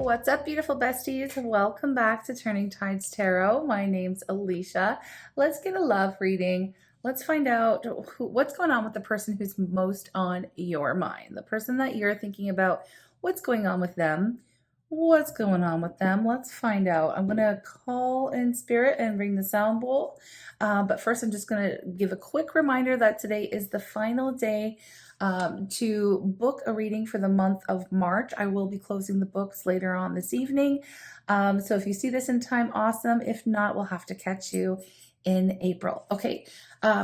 What's up, beautiful besties? Welcome back to Turning Tides Tarot. My name's Alishia. Let's get a love reading. Let's find out what's going on with the person who's most on your mind, the person that you're thinking about. What's going on with them? What's going on with them? Let's find out. I'm going to call in spirit and ring the sound bowl. But first, I'm just going to give a quick reminder that today is the final day to book a reading for the month of March. I will be closing the books later on this evening. So if you see this in time, awesome. If not, we'll have to catch you in April. Okay,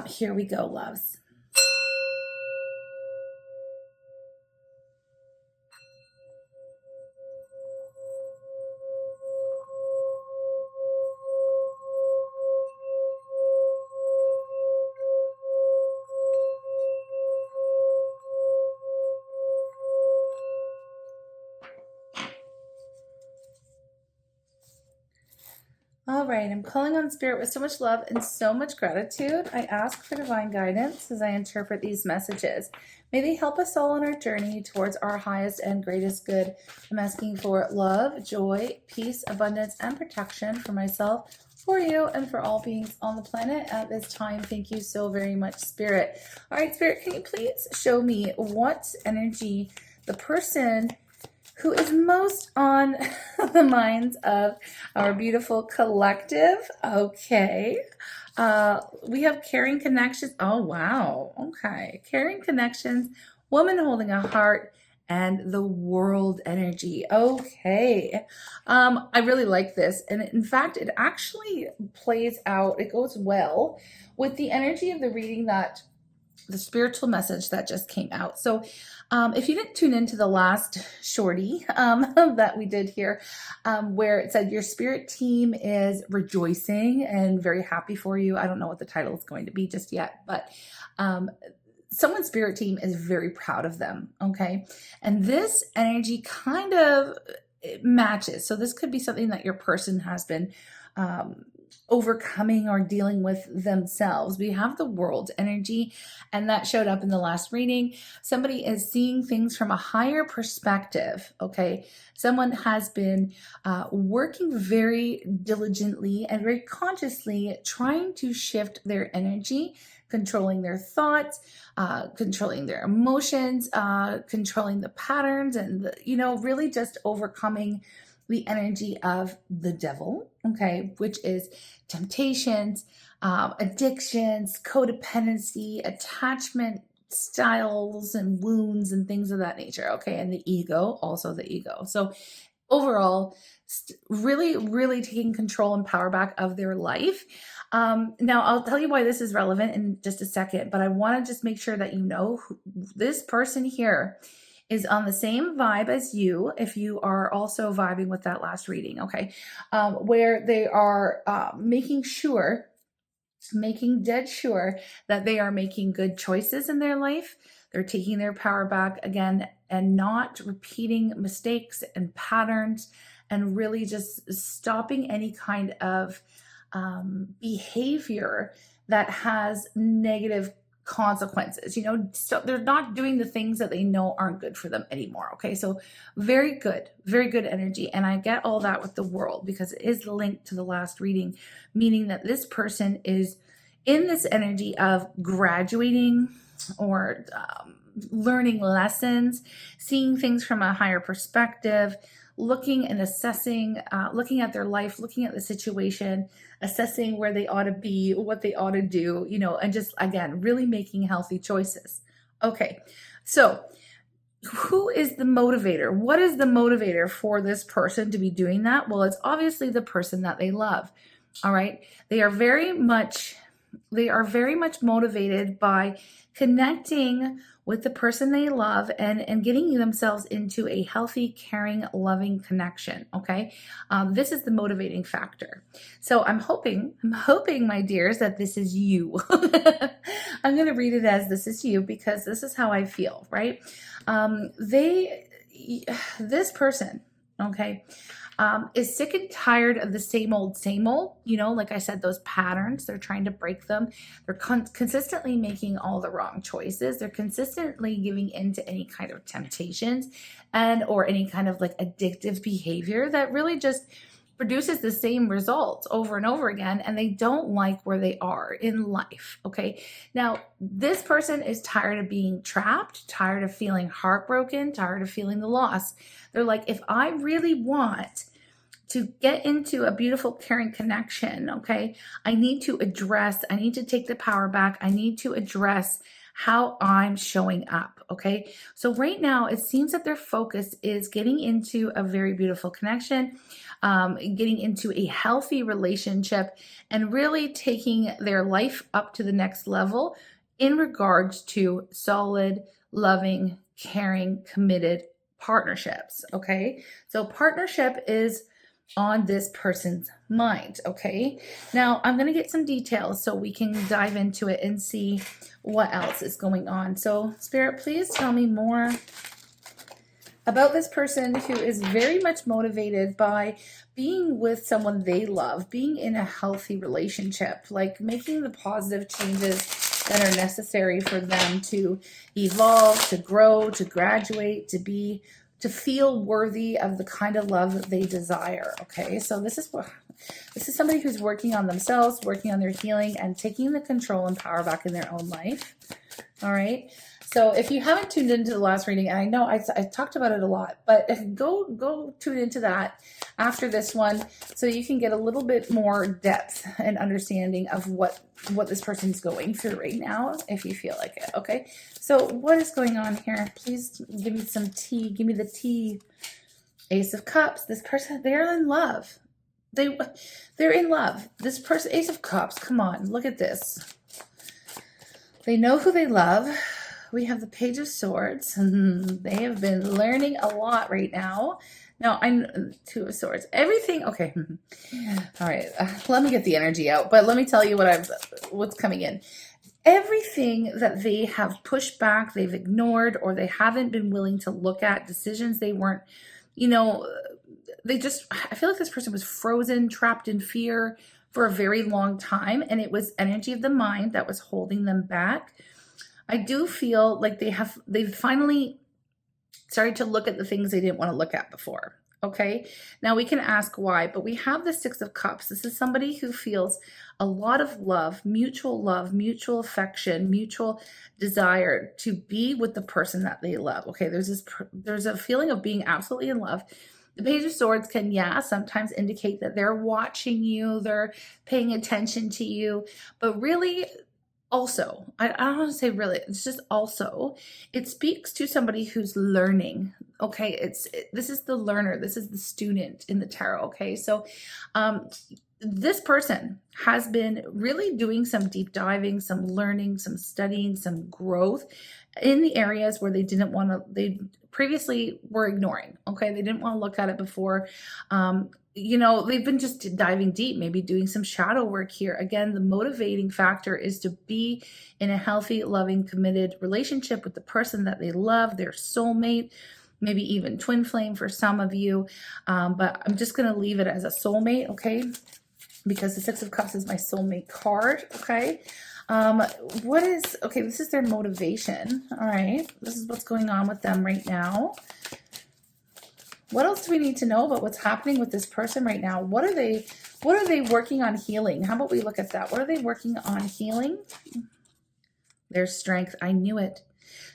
here we go, loves. All right, I'm calling on spirit with so much love and so much gratitude. I ask for divine guidance as I interpret these messages. May they help us all on our journey towards our highest and greatest good. I'm asking for love, joy, peace, abundance, and protection for myself, for you, and for all beings on the planet at this time. Thank you so very much, Spirit. All right, Spirit, can you please show me what energy the person who is most on the minds of our beautiful collective? Okay. We have caring connections. Oh, wow. Okay. Caring connections, woman holding a heart, and the world energy. Okay. I really like this. And in fact, it actually plays out, it goes well with the energy of the reading that the spiritual message that just came out. So if you didn't tune into the last shorty that we did here, where it said your spirit team is rejoicing and very happy for you. I don't know what the title is going to be just yet, but someone's spirit team is very proud of them. Okay. And this energy kind of matches. So this could be something that your person has been overcoming or dealing with themselves. We have the world energy, and that showed up in the last reading. Somebody is seeing things from a higher perspective. Okay. Someone has been working very diligently and very consciously trying to shift their energy, controlling their thoughts, controlling their emotions, controlling the patterns, and really just overcoming the energy of the devil, okay, which is temptations, addictions, codependency, attachment styles and wounds and things of that nature, okay, and the ego, also the ego. So overall, really, really taking control and power back of their life. Now, I'll tell you why this is relevant in just a second, but I want to just make sure that you know this person here is on the same vibe as you, if you are also vibing with that last reading, okay? Where they are making dead sure that they are making good choices in their life. They're taking their power back again and not repeating mistakes and patterns, and really just stopping any kind of behavior that has negative consequences. So they're not doing the things that they know aren't good for them anymore. Okay, so very good energy. And I get all that with the world because it is linked to the last reading, meaning that this person is in this energy of graduating or learning lessons, seeing things from a higher perspective, looking and assessing, looking at their life, looking at the situation, assessing where they ought to be, what they ought to do, and just, again, really making healthy choices. Okay, so who is the motivator? What is the motivator for this person to be doing that? Well, it's obviously the person that they love. All right, they are very much motivated by connecting with the person they love and getting themselves into a healthy, caring, loving connection. Okay. This is the motivating factor. So I'm hoping, my dears, that this is you. I'm going to read it as this is you because this is how I feel, right? This person, okay, is sick and tired of the same old, you know, like I said, those patterns, they're trying to break them. They're consistently making all the wrong choices. They're consistently giving in to any kind of temptations and or any kind of like addictive behavior that really just produces the same results over and over again, and they don't like where they are in life. Okay, now this person is tired of being trapped, tired of feeling heartbroken, tired of feeling the loss. They're like, if I really want to get into a beautiful, caring connection, okay, I need to take the power back. I need to address how I'm showing up, okay? So right now, it seems that their focus is getting into a very beautiful connection, getting into a healthy relationship, and really taking their life up to the next level in regards to solid, loving, caring, committed partnerships, okay? So partnership is on this person's mind, okay? Now, I'm going to get some details so we can dive into it and see what else is going on. So, Spirit, please tell me more about this person who is very much motivated by being with someone they love, being in a healthy relationship, like making the positive changes that are necessary for them to evolve, to grow, to graduate, to feel worthy of the kind of love that they desire. Okay, so this is somebody who's working on themselves, working on their healing, and taking the control and power back in their own life. All right. So if you haven't tuned into the last reading, and I know I talked about it a lot, but go tune into that after this one so you can get a little bit more depth and understanding of what this person's going through right now, if you feel like it. Okay. So what is going on here? Please give me some tea. Give me the tea. Ace of Cups. This person, they're in love. They're in love. This person, Ace of Cups. Come on, look at this. They know who they love. We have the Page of Swords. They have been learning a lot right now. Now, I'm Two of Swords. Everything, okay. All right, let me get the energy out. But let me tell you what's coming in. Everything that they have pushed back, they've ignored, or they haven't been willing to look at, decisions they weren't, you know, I feel like this person was frozen, trapped in fear for a very long time. And it was energy of the mind that was holding them back. I do feel like they've finally started to look at the things they didn't want to look at before. Okay. Now we can ask why, but we have the Six of Cups. This is somebody who feels a lot of love, mutual affection, mutual desire to be with the person that they love. Okay. There's a feeling of being absolutely in love. The Page of Swords can, sometimes indicate that they're watching you, they're paying attention to you, but really, also, I don't want to say really, it's just also, it speaks to somebody who's learning. Okay, this is the learner, this is the student in the tarot. Okay, so this person has been really doing some deep diving, some learning, some studying, some growth in the areas where they previously were ignoring. Okay, they didn't want to look at it before. You know, they've been just diving deep, maybe doing some shadow work here. Again, the motivating factor is to be in a healthy, loving, committed relationship with the person that they love, their soulmate, maybe even twin flame for some of you. But I'm just going to leave it as a soulmate, okay? Because the Six of Cups is my soulmate card, okay? This is their motivation, all right? This is what's going on with them right now. What else do we need to know about what's happening with this person right now? What are they working on healing? How about we look at that? What are they working on healing? Their strength. I knew it.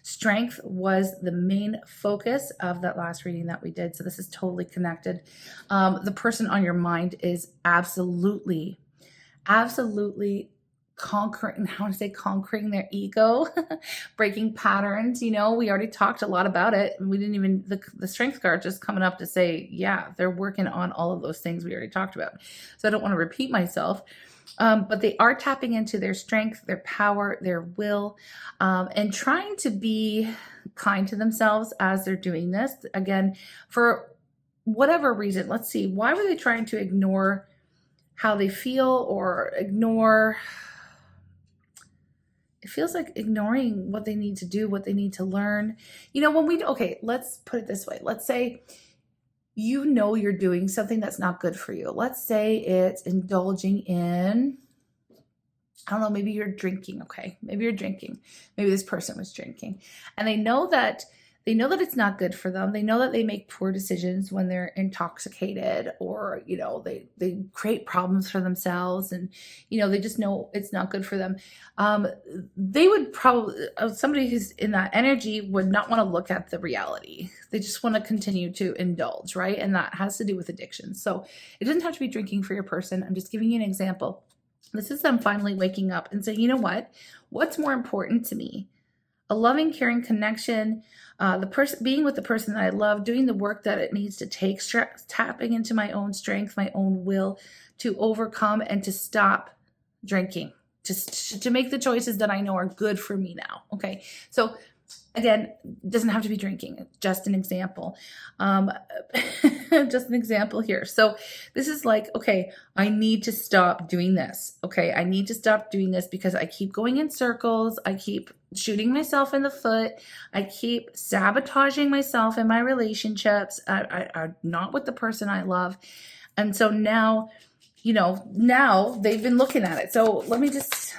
Strength was the main focus of that last reading that we did. So this is totally connected. The person on your mind is absolutely conquering their ego, breaking patterns. You know, we already talked a lot about it. And we didn't even, the strength card just coming up to say, yeah, they're working on all of those things we already talked about. So I don't want to repeat myself. But they are tapping into their strength, their power, their will, and trying to be kind to themselves as they're doing this. Again, for whatever reason, let's see, why were they trying to ignore how they feel or ignore? It feels like ignoring what they need to do, what they need to learn. You know, let's put it this way. Let's say you know you're doing something that's not good for you. Let's say it's indulging in, I don't know, maybe you're drinking, okay? Maybe you're drinking. Maybe this person was drinking. And they know that it's not good for them. They know that they make poor decisions when they're intoxicated, or, you know, they create problems for themselves, and, you know, they just know it's not good for them. They would probably, somebody who's in that energy would not want to look at the reality. They just want to continue to indulge, right? And that has to do with addiction. So it doesn't have to be drinking for your person. I'm just giving you an example. This is them finally waking up and saying, you know what? What's more important to me? A loving, caring connection, the person being with the person that I love, doing the work that it needs to take, tapping into my own strength, my own will to overcome and to stop drinking, just to make the choices that I know are good for me now. Okay. So again, doesn't have to be drinking, just an example. Just an example here. So this is like, okay, I need to stop doing this. Okay, I need to stop doing this because I keep going in circles. I keep shooting myself in the foot. I keep sabotaging myself in my relationships. I'm not with the person I love. And so now, you know, now they've been looking at it. So let me just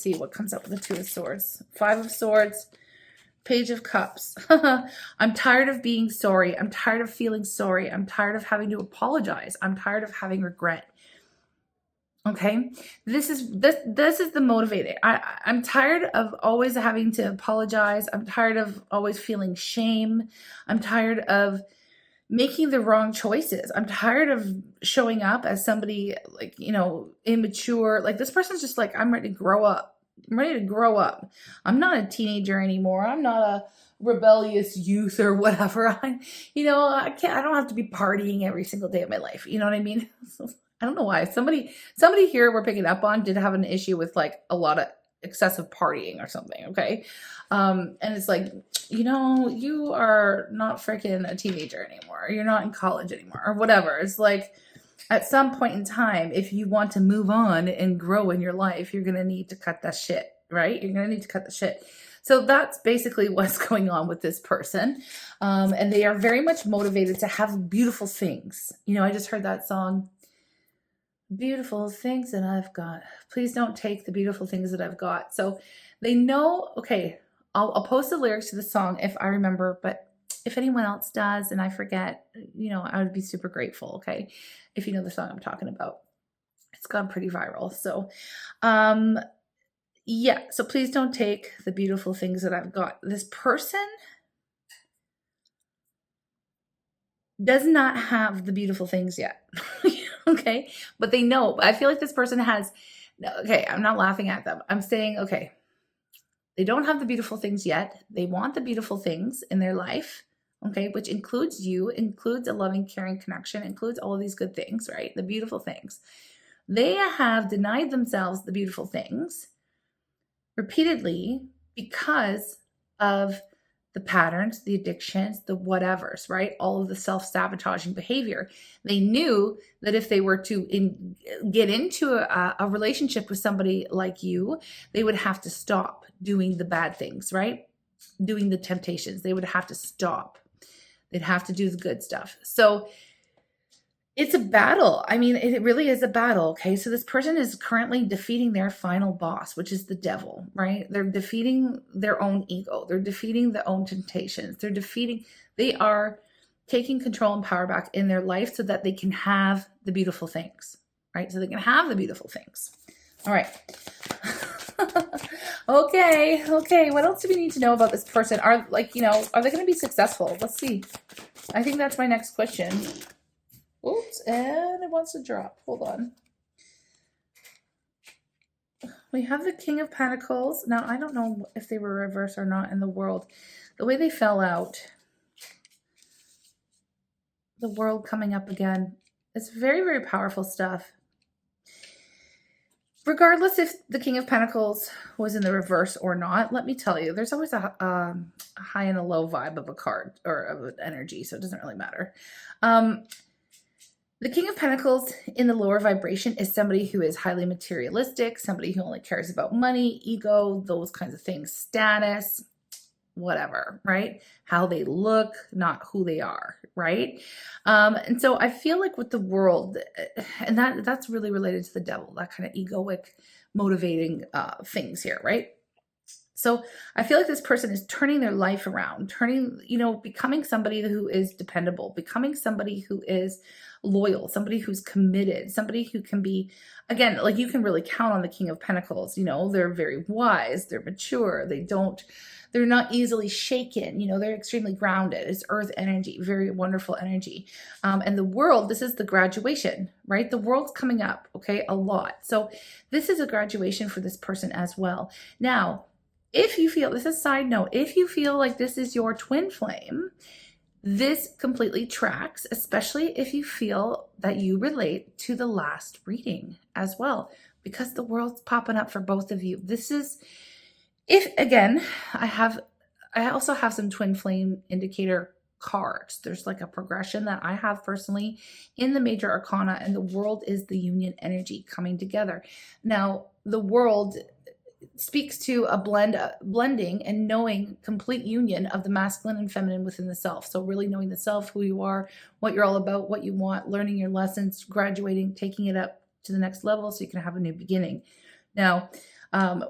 see what comes up with the Two of Swords. Five of Swords. Page of Cups. I'm tired of being sorry. I'm tired of feeling sorry. I'm tired of having to apologize. I'm tired of having regret. Okay, this is the motivating. I'm tired of always having to apologize. I'm tired of always feeling shame. I'm tired of making the wrong choices. I'm tired of showing up as somebody, like, you know, immature. Like, this person's just like, I'm ready to grow up. I'm ready to grow up. I'm not a teenager anymore. I'm not a rebellious youth or whatever. I don't have to be partying every single day of my life. You know what I mean? I don't know why. Somebody here we're picking up on did have an issue with like a lot of excessive partying or something. Okay. And it's like, you know, you are not freaking a teenager anymore. You're not in college anymore or whatever. It's like, at some point in time, if you want to move on and grow in your life, you're going to need to cut that shit, right? You're going to need to cut the shit. So that's basically what's going on with this person. And they are very much motivated to have beautiful things. You know, I just heard that song, beautiful things that I've got. Please don't take the beautiful things that I've got. So they know, okay, I'll post the lyrics to the song if I remember, but if anyone else does and I forget, you know, I would be super grateful, okay? If you know the song I'm talking about. It's gone pretty viral. So, yeah. So please don't take the beautiful things that I've got. This person does not have the beautiful things yet, okay? But they know. I feel like this person has, okay, I'm not laughing at them. I'm saying, okay, they don't have the beautiful things yet. They want the beautiful things in their life. Okay, which includes you, includes a loving, caring connection, includes all of these good things, right? The beautiful things. They have denied themselves the beautiful things repeatedly because of the patterns, the addictions, the whatevers, right? All of the self-sabotaging behavior. They knew that if they were to get into a relationship with somebody like you, they would have to stop doing the bad things, right? Doing the temptations. They would have to stop. They'd have to do the good stuff. So it's a battle. I mean, it really is a battle. Okay. So this person is currently defeating their final boss, which is the devil, right? They're defeating their own ego. They're defeating their own temptations. They are taking control and power back in their life so that they can have the beautiful things, right? So they can have the beautiful things. All right. Okay. What else do we need to know about this person? Are they going to be successful? Let's see. I think that's my next question. Oops, and it wants to drop. Hold on. We have the King of Pentacles. Now, I don't know if they were reversed or not in the world. The way they fell out, the world coming up again, it's very, very powerful stuff. Regardless if the King of Pentacles was in the reverse or not, let me tell you, there's always a high and a low vibe of a card or of an energy, so it doesn't really matter. The King of Pentacles in the lower vibration is somebody who is highly materialistic, somebody who only cares about money, ego, those kinds of things, status. whatever, right? How they look, not who they are, right? And so I feel like with the world, and that's really related to the devil, that kind of egoic, motivating things here, right? So I feel like this person is turning their life around, becoming somebody who is dependable, becoming somebody who is loyal, somebody who's committed, somebody who can be, again, like you can really count on the King of Pentacles. They're very wise, they're mature, they're not easily shaken. They're extremely grounded. It's earth energy, very wonderful energy. And the world, this is the graduation, right? The world's coming up, okay, a lot. So this is a graduation for this person as well. Now, if you feel, this is a side note, if you feel like this is your twin flame, this completely tracks, especially if you feel that you relate to the last reading as well, because the world's popping up for both of you. This is, if again, I also have some twin flame indicator cards. There's like a progression that I have personally in the major arcana, and the world is the union energy coming together. Now, the world speaks to a blending and knowing complete union of the masculine and feminine within the self. So really knowing the self, who you are, what you're all about, what you want, learning your lessons, graduating, taking it up to the next level so you can have a new beginning. Now, my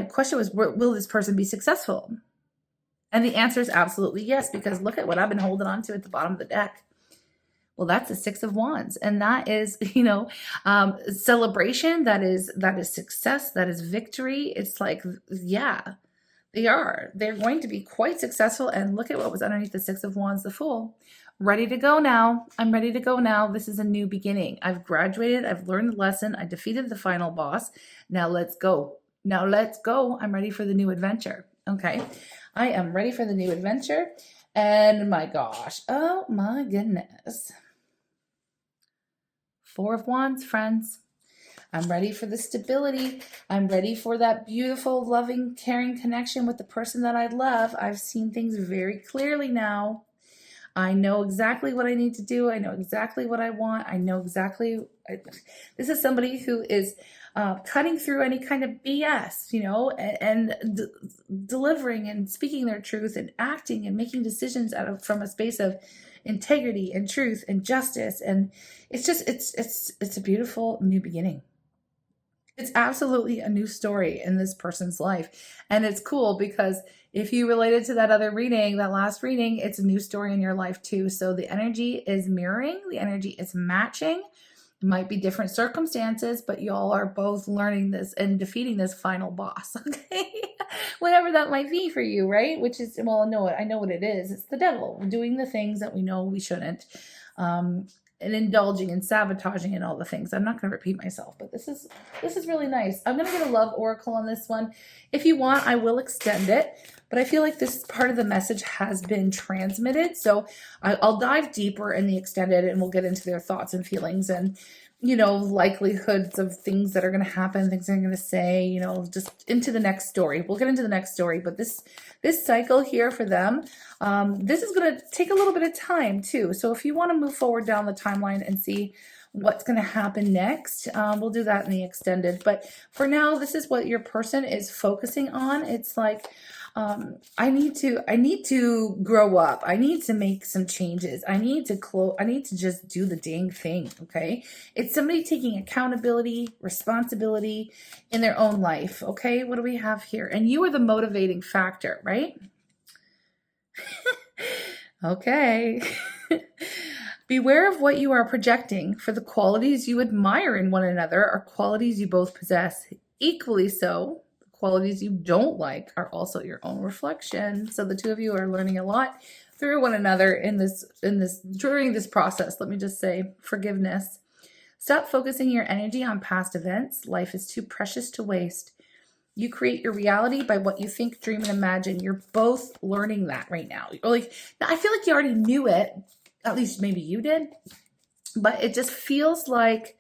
question was, will this person be successful? And the answer is absolutely yes, because look at what I've been holding on to at the bottom of the deck. Well, that's the Six of Wands. And that is, celebration. That is success. That is victory. It's like, yeah, they're going to be quite successful. And look at what was underneath the Six of Wands, the Fool. Ready to go now. I'm ready to go now. This is a new beginning. I've graduated. I've learned the lesson. I defeated the final boss. Now let's go. I'm ready for the new adventure. Okay. I am ready for the new adventure. And my gosh, oh my goodness. Four of Wands, friends. I'm ready for the stability. I'm ready for that beautiful, loving, caring connection with the person that I love. I've seen things very clearly now. I know exactly what I need to do. I know exactly what I want. I know exactly. This is somebody who is cutting through any kind of BS, and delivering and speaking their truth and acting and making decisions from a space of integrity and truth and justice. And it's a beautiful new beginning. It's absolutely a new story in this person's life. And it's cool because if you related to that other reading, that last reading, it's a new story in your life too. So the energy is mirroring, the energy is matching. It might be different circumstances, but y'all are both learning this and defeating this final boss, okay? Whatever that might be for you, right? Which is, well, I know what it is. It's the devil doing the things that we know we shouldn't, and indulging and sabotaging and all the things. I'm not going to repeat myself, but this is really nice. I'm going to get a love oracle on this one. If you want, I will extend it, but I feel like this part of the message has been transmitted. So I'll dive deeper in the extended, and we'll get into their thoughts and feelings and, likelihoods of things that are going to happen, things they're going to say, just into the next story. We'll get into the next story, but this cycle here for them, this is going to take a little bit of time too. So if you want to move forward down the timeline and see what's going to happen next, we'll do that in the extended. But for now, this is what your person is focusing on. It's like, I need to grow up. I need to make some changes. I need to just do the dang thing. Okay. It's somebody taking accountability, responsibility in their own life. Okay. What do we have here? And you are the motivating factor, right? Okay. Beware of what you are projecting, for the qualities you admire in one another are qualities you both possess. Equally so, qualities you don't like are also your own reflection. So the two of you are learning a lot through one another during this process. Let me just say, forgiveness. Stop focusing your energy on past events. Life is too precious to waste. You create your reality by what you think, dream, and imagine. You're both learning that right now. I feel like you already knew it. At least maybe you did. But it just feels like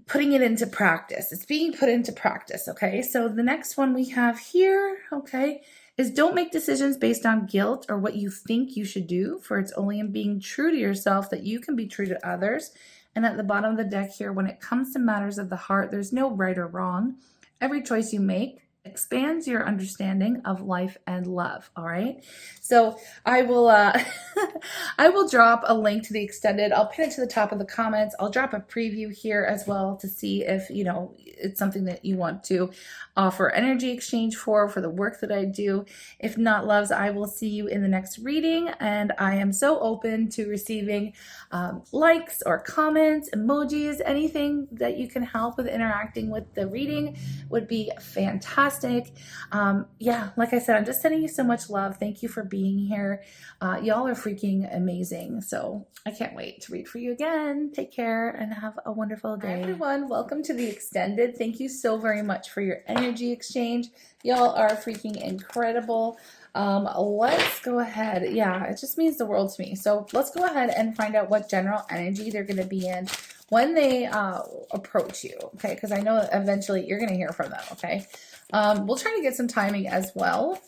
putting it into practice. It's being put into practice, okay? So the next one we have here, okay, is don't make decisions based on guilt or what you think you should do, for it's only in being true to yourself that you can be true to others. And at the bottom of the deck here, when it comes to matters of the heart, there's no right or wrong. Every choice you make expands your understanding of life and love. All right. So I will I will drop a link to the extended. I'll pin it to the top of the comments. I'll drop a preview here as well to see if it's something that you want to offer energy exchange for the work that I do. If not, loves, I will see you in the next reading, and I am so open to receiving likes or comments, emojis, anything that you can help with interacting with the reading would be fantastic. Yeah, like I said, I'm just sending you so much love. Thank you for being here. Y'all are freaking amazing. So I can't wait to read for you again. Take care and have a wonderful day. Hi everyone, welcome to the extended. Thank you so very much for your energy exchange. Y'all are freaking incredible. Let's go ahead. Yeah, it just means the world to me. So let's go ahead and find out what general energy they're going to be in when they approach you, okay? Because I know eventually you're going to hear from them, okay? We'll try to get some timing as well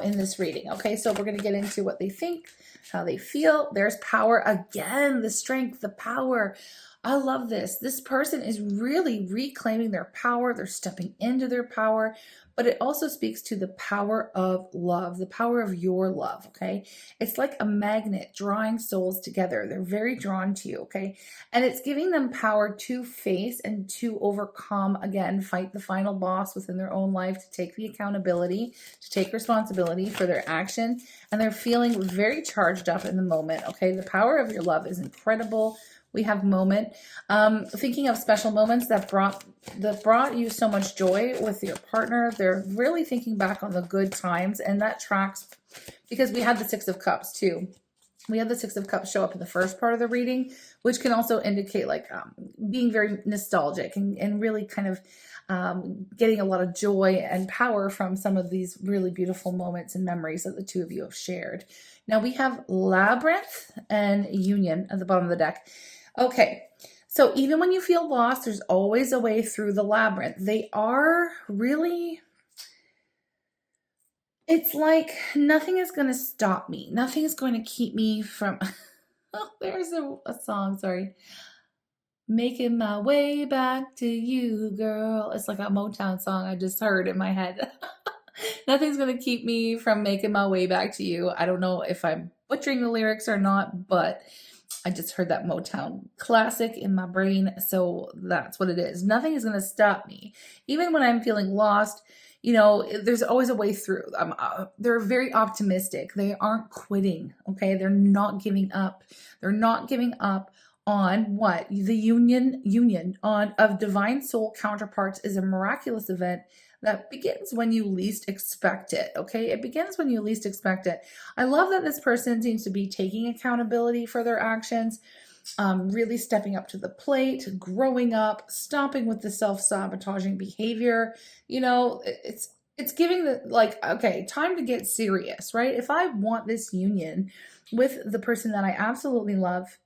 in this reading, okay? So we're going to get into what they think, how they feel. There's power again, the strength, the power. I love this. This person is really reclaiming their power. They're stepping into their power, but it also speaks to the power of love, the power of your love, okay? It's like a magnet drawing souls together. They're very drawn to you, okay? And it's giving them power to face and to overcome, again, fight the final boss within their own life, to take the accountability, to take responsibility for their action. And they're feeling very charged up in the moment, okay? The power of your love is incredible. We have moment, thinking of special moments that brought you so much joy with your partner. They're really thinking back on the good times, and that tracks because we had the Six of Cups too. We had the Six of Cups show up in the first part of the reading, which can also indicate like being very nostalgic and really kind of getting a lot of joy and power from some of these really beautiful moments and memories that the two of you have shared. Now we have Labyrinth and Union at the bottom of the deck. Okay, so even when you feel lost, there's always a way through the labyrinth. They are really, it's like nothing is going to stop me. Nothing is going to keep me from, oh, there's a song, sorry. Making my way back to you, girl. It's like a Motown song I just heard in my head. Nothing's going to keep me from making my way back to you. I don't know if I'm butchering the lyrics or not, but I just heard that Motown classic in my brain, so that's what it is. Nothing is going to stop me. Even when I'm feeling lost, there's always a way through. They're very optimistic. They aren't quitting, okay? They're not giving up. They're not giving up on what? The union of divine soul counterparts is a miraculous event that begins when you least expect it, okay? It begins when you least expect it. I love that this person seems to be taking accountability for their actions, really stepping up to the plate, growing up, stopping with the self-sabotaging behavior. It's giving the, like, okay, time to get serious, right? If I want this union with the person that I absolutely love,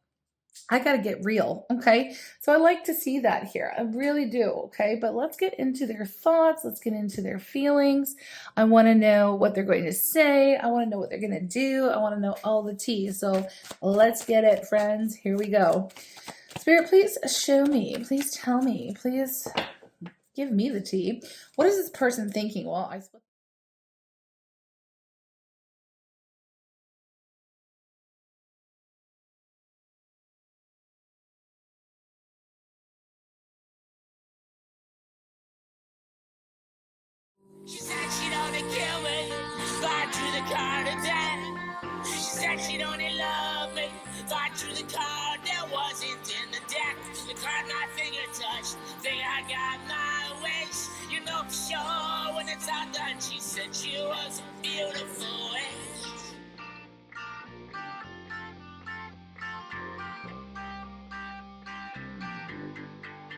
I got to get real, okay? So I like to see that here. I really do, okay? But let's get into their thoughts. Let's get into their feelings. I want to know what they're going to say. I want to know what they're going to do. I want to know all the tea. So let's get it, friends. Here we go. Spirit, please show me. Please tell me. Please give me the tea. What is this person thinking? Well, I suppose. She said she'd only kill me if I drew the card of death. She said she'd only love me if I drew the card that wasn't in the deck. The card my finger touched, think I got my wish. You know for sure when it's all done, she said she was